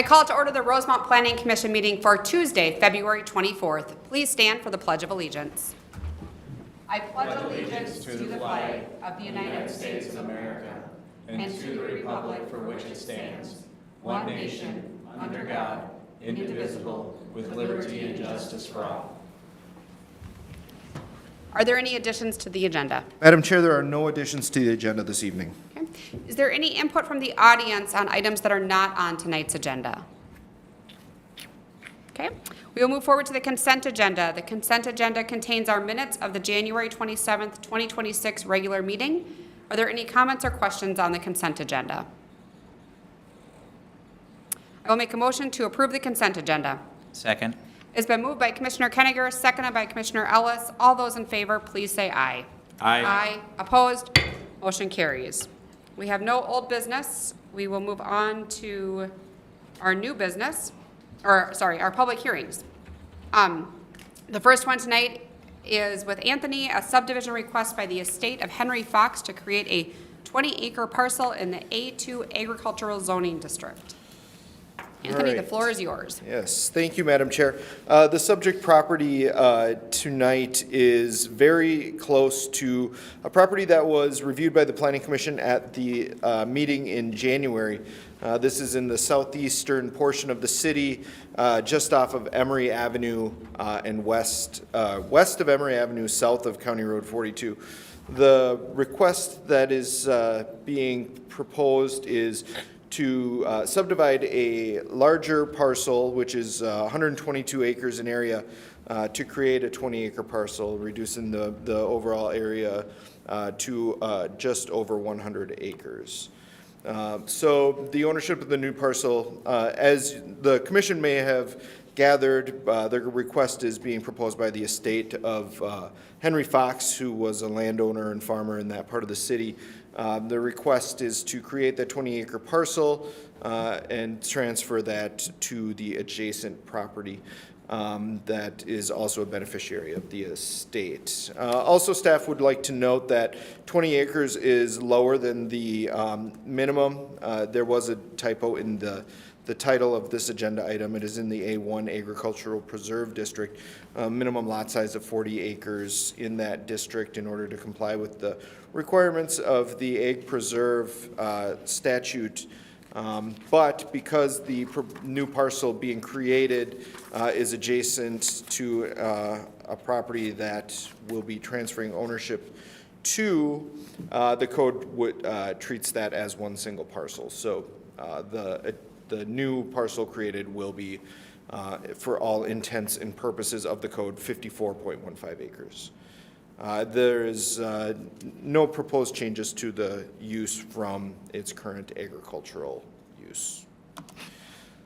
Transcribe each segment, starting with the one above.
call to order the Rosemont Planning Commission meeting for Tuesday, February 24th. Please stand for the Pledge of Allegiance. I pledge allegiance to the flag of the United States of America and to the republic for which it stands, one nation, under God, indivisible, with liberty and justice for all. Are there any additions to the agenda? Madam Chair, there are no additions to the agenda this evening. Okay. Is there any input from the audience on items that are not on tonight's agenda? Okay. We will move forward to the consent agenda. The consent agenda contains our minutes of the January 27th, 2026 regular meeting. Are there any comments or questions on the consent agenda? I will make a motion to approve the consent agenda. Second. It's been moved by Commissioner Kenninger, seconded by Commissioner Ellis. All those in favor, please say aye. Aye. Aye. Opposed? Motion carries. We have no old business. We will move on to our new business, our public hearings. The first one tonight is with Anthony, a subdivision request by the estate of Henry Fox to create a 20-acre parcel in the A2 agricultural zoning district. Anthony, All right. The floor is yours. Yes, thank you, Madam Chair. The subject property tonight is very close to a property that was reviewed by the Planning Commission at the meeting in January. This is in the southeastern portion of the city, just off of Emory Avenue and west of Emory Avenue, south of County Road 42. The request that is being proposed is to subdivide a larger parcel, which is 122 acres in area, to create a 20-acre parcel, reducing the overall area to just over 100 acres. So the ownership of the new parcel, as the commission may have gathered, the request is being proposed by the estate of Henry Fox, who was a landowner and farmer in that part of the city. The request is to create that 20-acre parcel and transfer that to the adjacent property that is also a beneficiary of the estate. Also, staff would like to note that 20 acres is lower than the minimum. There was a typo in the title of this agenda item. It is in the A1 Agricultural Preserve District. Minimum lot size of 40 acres in that district in order to comply with the requirements of the Ag Preserve statute. But because the new parcel being created is adjacent to a property that will be transferring ownership to, the code treats that as one single parcel. So the new parcel created will be, for all intents and purposes of the code, 54.15 acres. There is no proposed changes to the use from its current agricultural use.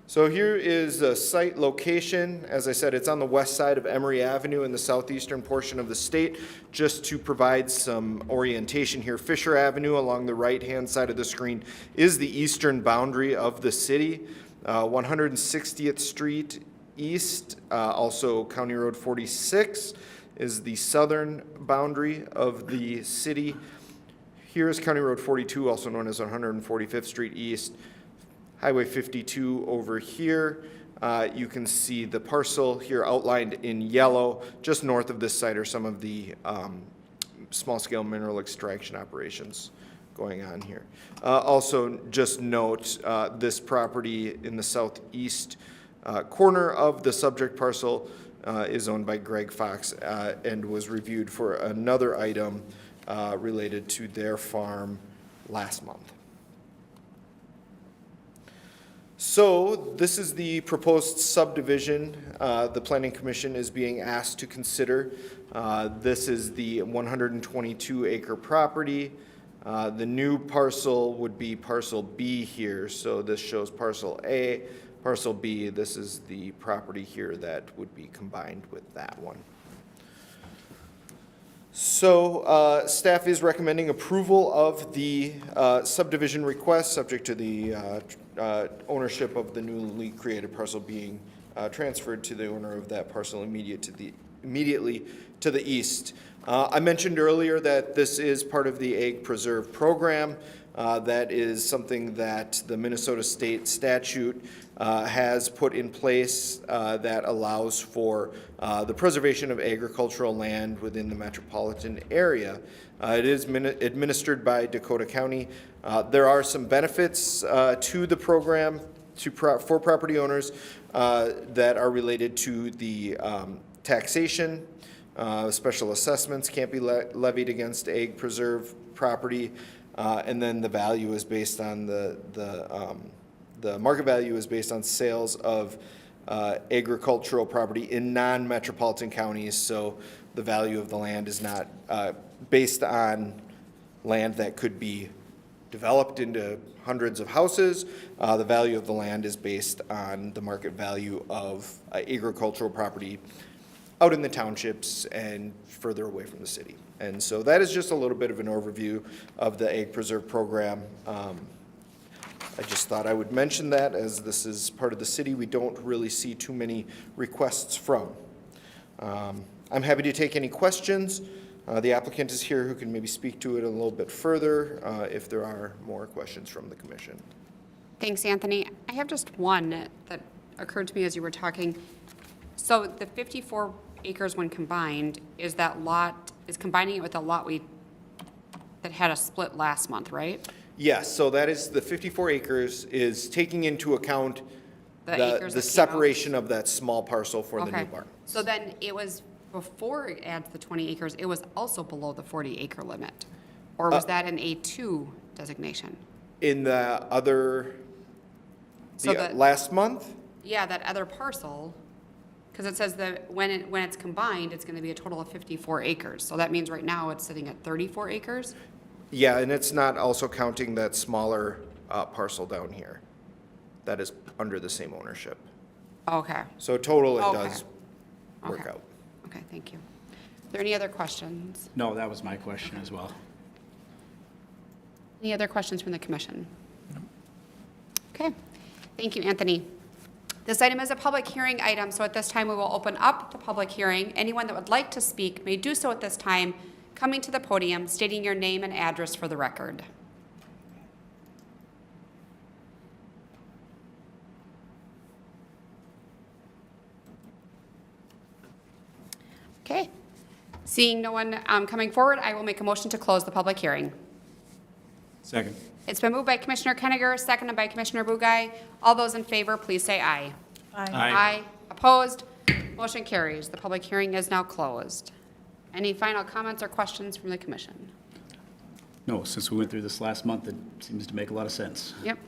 So here is the site location. As I said, it's on the west side of Emory Avenue in the southeastern portion of the state. Just to provide some orientation here, Fisher Avenue along the right-hand side of the screen is the eastern boundary of the city. 160th Street East, also County Road 46, is the southern boundary of the city. Here is County Road 42, also known as 145th Street East. Highway 52 over here. You can see the parcel here outlined in yellow. Just north of this site are some of the small-scale mineral extraction operations going on here. Also, just note this property in the southeast corner of the subject parcel is owned by Greg Fox and was reviewed for another item related to their farm last month. So this is the proposed subdivision the Planning Commission is being asked to consider. This is the 122-acre property. The new parcel would be parcel B here. So this shows parcel A. Parcel B, this is the property here that would be combined with that one. So staff is recommending approval of the subdivision request, subject to the ownership of the newly created parcel being transferred to the owner of that parcel immediately to the east. I mentioned earlier that this is part of the Ag Preserve program. That is something that the Minnesota State statute has put in place that allows for the preservation of agricultural land within the metropolitan area. It is administered by Dakota County. There are some benefits to the program for property owners that are related to the taxation. Special assessments can't be levied against ag preserve property, and then the value is based on the market value is based on sales of agricultural property in non-metropolitan counties. So the value of the land is not based on land that could be developed into hundreds of houses. The value of the land is based on the market value of agricultural property out in the townships and further away from the city. And so that is just a little bit of an overview of the Ag Preserve program. I just thought I would mention that, as this is part of the city we don't really see too many requests from. I'm happy to take any questions. The applicant is here who can maybe speak to it a little bit further if there are more questions from the commission. Thanks, Anthony. I have just one that occurred to me as you were talking. So the 54 acres when combined, is combining it with a lot that had a split last month, right? Yes, so that is the 54 acres is taking into account the separation of that small parcel for the new barn. So then it was, before it adds the 20 acres, it was also below the 40 acre limit? Or was that an A2 designation? In the other, last month? Yeah, that other parcel, because it says that when it's combined, it's going to be a total of 54 acres. So that means right now it's sitting at 34 acres? Yeah, and it's not also counting that smaller parcel down here. That is under the same ownership. Okay. So total, it does work out. Okay, thank you. Are there any other questions? No, that was my question as well. Any other questions from the commission? Okay, thank you, Anthony. This item is a public hearing item, so at this time we will open up the public hearing. Anyone that would like to speak may do so at this time, coming to the podium, stating your name and address for the record. Okay, seeing no one coming forward, I will make a motion to close the public hearing. Second. It's been moved by Commissioner Kenninger, seconded by Commissioner Bugai. All those in favor, please say aye. Aye. Opposed? Motion carries. The public hearing is now closed. Any final comments or questions from the commission? No, since we went through this last month, it seems to make a lot of sense. Yep.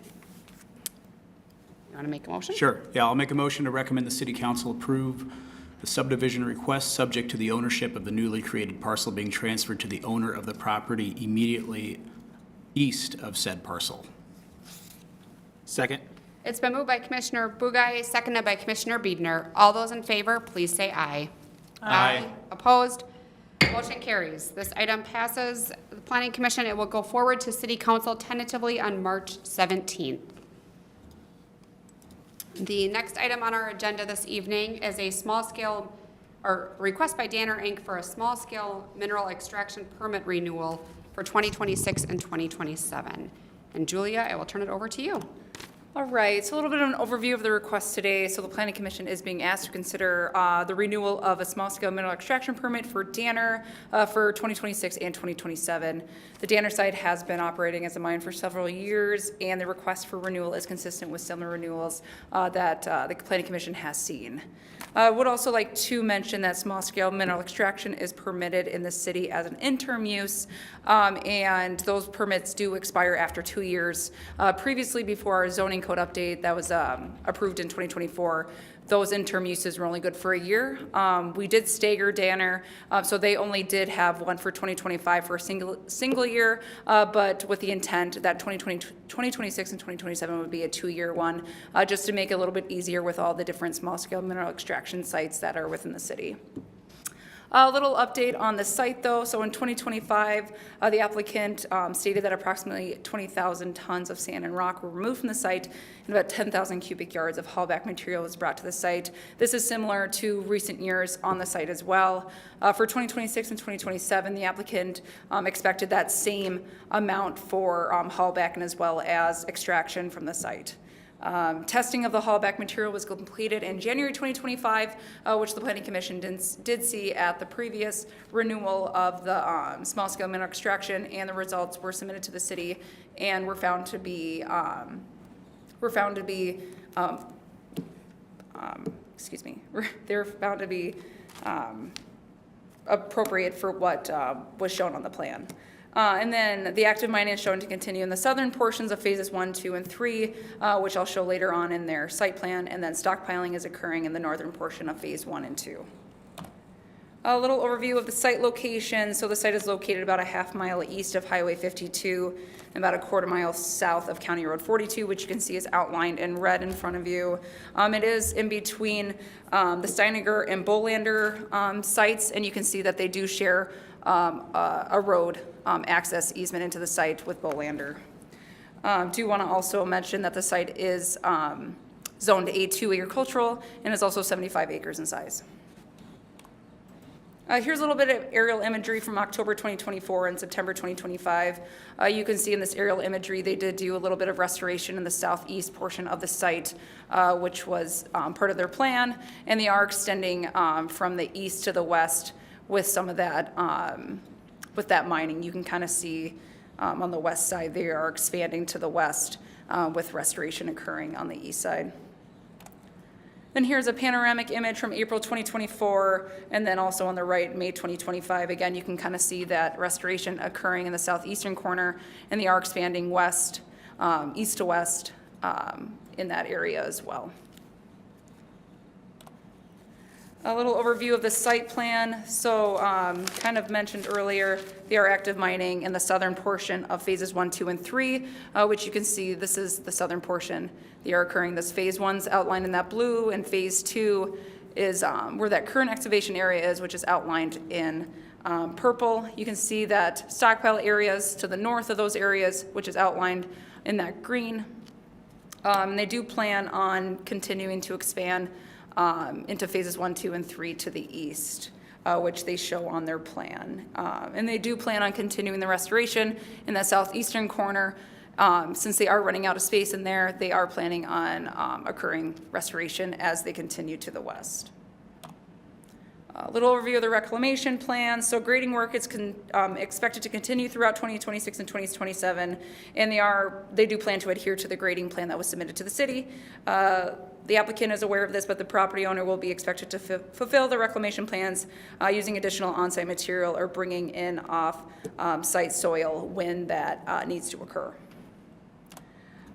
You want to make a motion? Sure. Yeah, I'll make a motion to recommend the city council approve the subdivision request subject to the ownership of the newly created parcel being transferred to the owner of the property immediately east of said parcel. Second. It's been moved by Commissioner Bugai, seconded by Commissioner Biedner. All those in favor, please say aye. Aye. Opposed? Motion carries. This item passes the Planning Commission. It will go forward to City Council tentatively on March 17th. The next item on our agenda this evening is a small-scale, or request by Danner Inc. for a small-scale mineral extraction permit renewal for 2026 and 2027. And Julia, I will turn it over to you. All right, so a little bit of an overview of the request today. So the Planning Commission is being asked to consider the renewal of a small-scale mineral extraction permit for Danner for 2026 and 2027. The Danner site has been operating as a mine for several years, and the request for renewal is consistent with similar renewals that the Planning Commission has seen. I would also like to mention that small-scale mineral extraction is permitted in the city as an interim use, and those permits do expire after 2 years. Previously, before our zoning code update that was approved in 2024, those interim uses were only good for a year. We did stagger Danner, so they only did have one for 2025 for a single year, but with the intent that 2026 and 2027 would be a 2-year one, just to make it a little bit easier with all the different small-scale mineral extraction sites that are within the city. A little update on the site, though. So in 2025, the applicant stated that approximately 20,000 tons of sand and rock were removed from the site, and about 10,000 cubic yards of haulback material was brought to the site. This is similar to recent years on the site as well. For 2026 and 2027, the applicant expected that same amount for haulback and as well as extraction from the site. Testing of the haulback material was completed in January 2025, which the Planning Commission did see at the previous renewal of the small-scale mineral extraction, and the results were submitted to the city and were found to be appropriate for what was shown on the plan. And then the active mining is shown to continue in the southern portions of phases 1, 2, and 3, which I'll show later on in their site plan, and then stockpiling is occurring in the northern portion of phase 1 and 2. A little overview of the site location. So the site is located about a half mile east of Highway 52 and about a quarter mile south of County Road 42, which you can see is outlined in red in front of you. It is in between the Steiniger and Bolander sites, and you can see that they do share a road access easement into the site with Bolander. Do want to also mention that the site is zoned A2 agricultural and is also 75 acres in size. Here's a little bit of aerial imagery from October 2024 and September 2025. You can see in this aerial imagery they did do a little bit of restoration in the southeast portion of the site, which was part of their plan, and they are extending from the east to the west with some of that, with that mining. You can kind of see on the west side they are expanding to the west with restoration occurring on the east side. Then here's a panoramic image from April 2024, and then also on the right, May 2025. Again, you can kind of see that restoration occurring in the southeastern corner, and they are expanding west, east to west in that area as well. A little overview of the site plan. So kind of mentioned earlier, they are active mining in the southern portion of phases 1, 2, and 3, which you can see this is the southern portion. They are occurring. This phase 1's outlined in that blue, and phase 2 is where that current excavation area is, which is outlined in purple. You can see that stockpile areas to the north of those areas, which is outlined in that green. They do plan on continuing to expand into phases 1, 2, and 3 to the east, which they show on their plan. And they do plan on continuing the restoration in that southeastern corner. Since they are running out of space in there, they are planning on occurring restoration as they continue to the west. A little overview of the reclamation plan. So grading work is expected to continue throughout 2026 and 2027, and they do plan to adhere to the grading plan that was submitted to the city. The applicant is aware of this, but the property owner will be expected to fulfill the reclamation plans using additional on-site material or bringing in off-site soil when that needs to occur.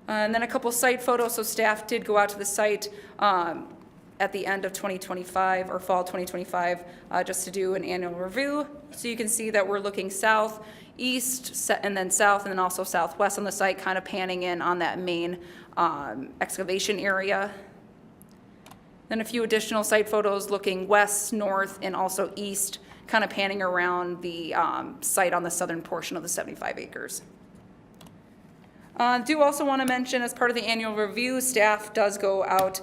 And then a couple site photos. So staff did go out to the site at the end of 2025 or fall 2025 just to do an annual review. So you can see that we're looking south, east, and then south, and then also southwest on the site, kind of panning in on that main excavation area. Then a few additional site photos looking west, north, and also east, kind of panning around the site on the southern portion of the 75 acres. Do also want to mention, as part of the annual review, staff does go out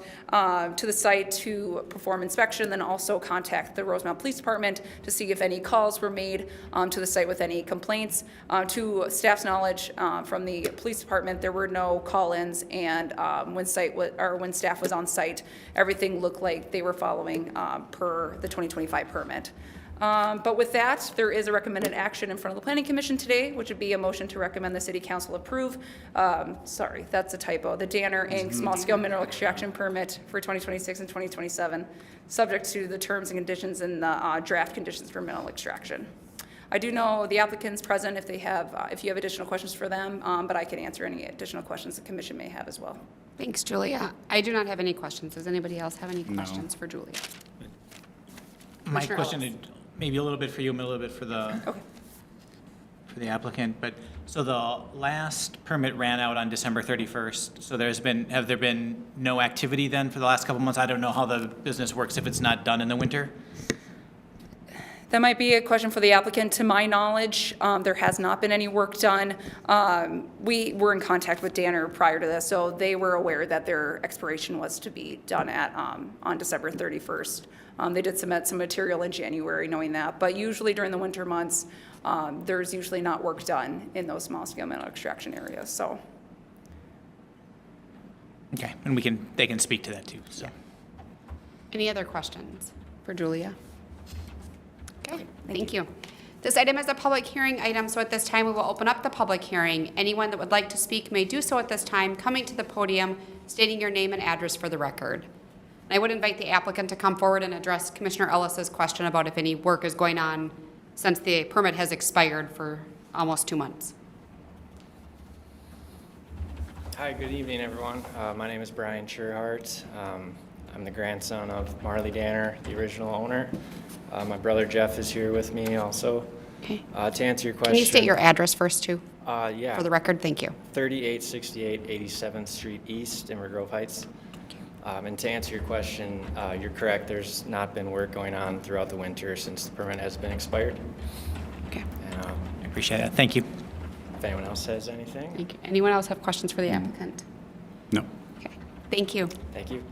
to the site to perform inspection, then also contact the Rosemount Police Department to see if any calls were made to the site with any complaints. To staff's knowledge, from the police department, there were no call-ins, and when staff was on site, everything looked like they were following per the 2025 permit. But with that, there is a recommended action in front of the Planning Commission today, which would be a motion to recommend the City Council approve, sorry, that's a typo, the Danner Inc. Small-Scale Mineral Extraction Permit for 2026 and 2027, subject to the terms and conditions and the draft conditions for mineral extraction. I do know the applicants present if you have additional questions for them, but I can answer any additional questions the Commission may have as well. Thanks, Julia. I do not have any questions. Does anybody else have any questions for Julia? My Commissioner question Ellis. is maybe a little bit for you, a little bit for the applicant. But so the last permit ran out on December 31st. So have there been no activity then for the last couple months? I don't know how the business works if it's not done in the winter. That might be a question for the applicant. To my knowledge, there has not been any work done. We were in contact with Danner prior to this, so they were aware that their expiration was to be done at, on December 31st. They did submit some material in January knowing that, but usually during the winter months, there's usually not work done in those small-scale mineral extraction areas, so. Okay, and they can speak to that too, so. Any other questions for Julia? Okay, thank you. This item is a public hearing item, so at this time, we will open up the public hearing. Anyone that would like to speak may do so at this time, coming to the podium, stating your name and address for the record. And I would invite the applicant to come forward and address Commissioner Ellis's question about if any work is going on since the permit has expired for almost 2 months. Hi, good evening, everyone. My name is Brian Sherhart. I'm the grandson of Marley Danner, the original owner. My brother Jeff is here with me also. Okay. To answer your question. Can you state your address first, too, Yeah. for the record? Thank you. 3868 87th Street East in Grove Heights. And to answer your question, you're correct. There's not been work going on throughout the winter since the permit has been expired. Okay, And I appreciate that. Thank you. if anyone else has anything, thank you. Anyone else have questions for the applicant? No. Okay, thank you. thank you.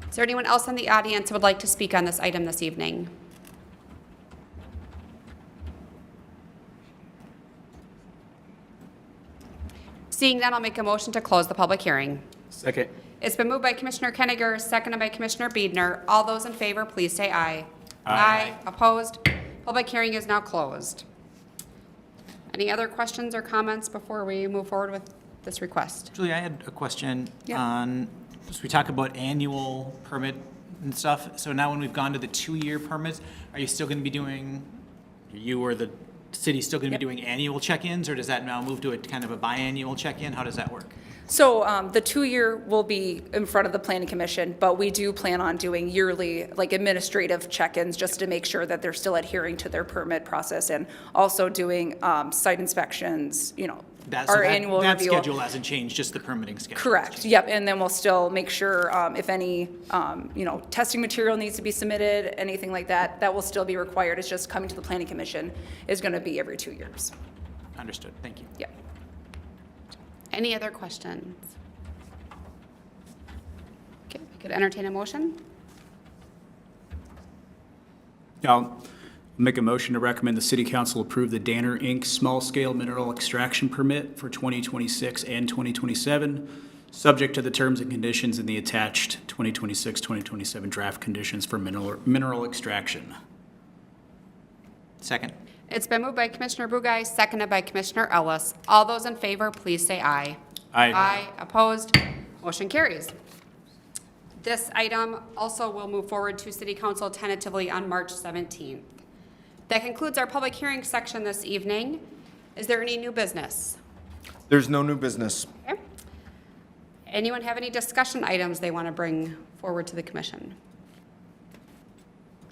Is there anyone else in the audience who would like to speak on this item this evening? Seeing none, I'll make a motion to close the public hearing. Second. It's been moved by Commissioner Kenninger, seconded by Commissioner Biedner. All those in favor, please say aye. Aye. Opposed? Public hearing is now closed. Any other questions or comments before we move forward with this request? Julia, I had a question Yeah. on, so we talk about annual permit and stuff. So now when we've gone to the 2-year permits, are you still going to be doing, you or the city still going to be doing annual check-ins, or does that now move to a kind of a biannual check-in? How does that work? So the 2-year will be in front of the planning commission, but we do plan on doing yearly, like administrative check-ins, just to make sure that they're still adhering to their permit process, and also doing site inspections, our annual That review. schedule hasn't changed, just the permitting schedule. Correct, yep, and then we'll still make sure if any, testing material needs to be submitted, anything like that, that will still be required. It's just coming to the planning commission is going to be every 2 years. Understood. Thank you. Yep. Any other questions? Okay, we could entertain a motion. I'll make a motion to recommend the city council approve the Danner Inc. small-scale mineral extraction permit for 2026 and 2027, subject to the terms and conditions in the attached 2026-2027 draft conditions for mineral extraction. Second. It's been moved by Commissioner Bugай, seconded by Commissioner Ellis. All those in favor, please say aye. Aye. Opposed? Motion carries. This item also will move forward to City Council tentatively on March 17th. That concludes our public hearing section this evening. Is there any new business? There's no new business. Okay. Anyone have any discussion items they want to bring forward to the commission?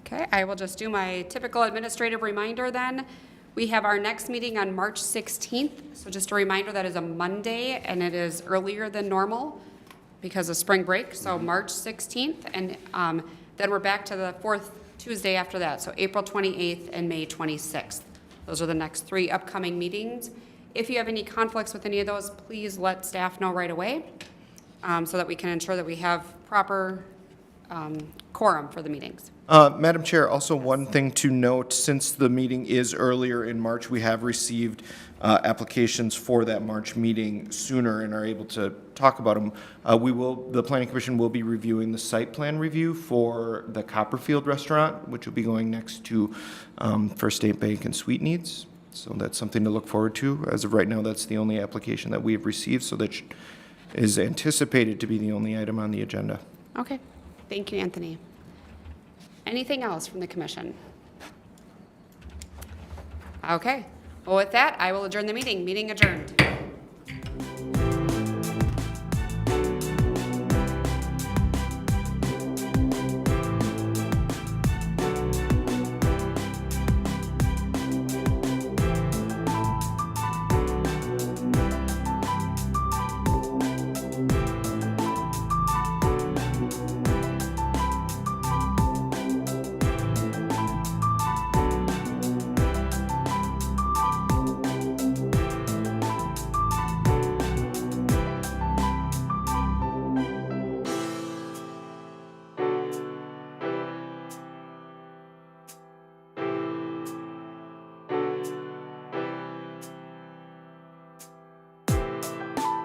Okay, I will just do my typical administrative reminder then. We have our next meeting on March 16th. So just a reminder, that is a Monday, and it is earlier than normal because of spring break. So March 16th, and then we're back to the fourth Tuesday after that. So April 28th and May 26th. Those are the next 3 upcoming meetings. If you have any conflicts with any of those, please let staff know right away so that we can ensure that we have proper quorum for the meetings. Madam Chair, also one thing to note, since the meeting is earlier in March, we have received applications for that March meeting sooner and are able to talk about them. The Planning Commission will be reviewing the site plan review for the Copperfield Restaurant, which will be going next to First State Bank and Sweet Needs. So that's something to look forward to. As of right now, that's the only application that we have received, so that is anticipated to be the only item on the agenda. Okay, thank you, Anthony. Anything else from the commission? Okay, well, with that, I will adjourn the meeting. Meeting adjourned.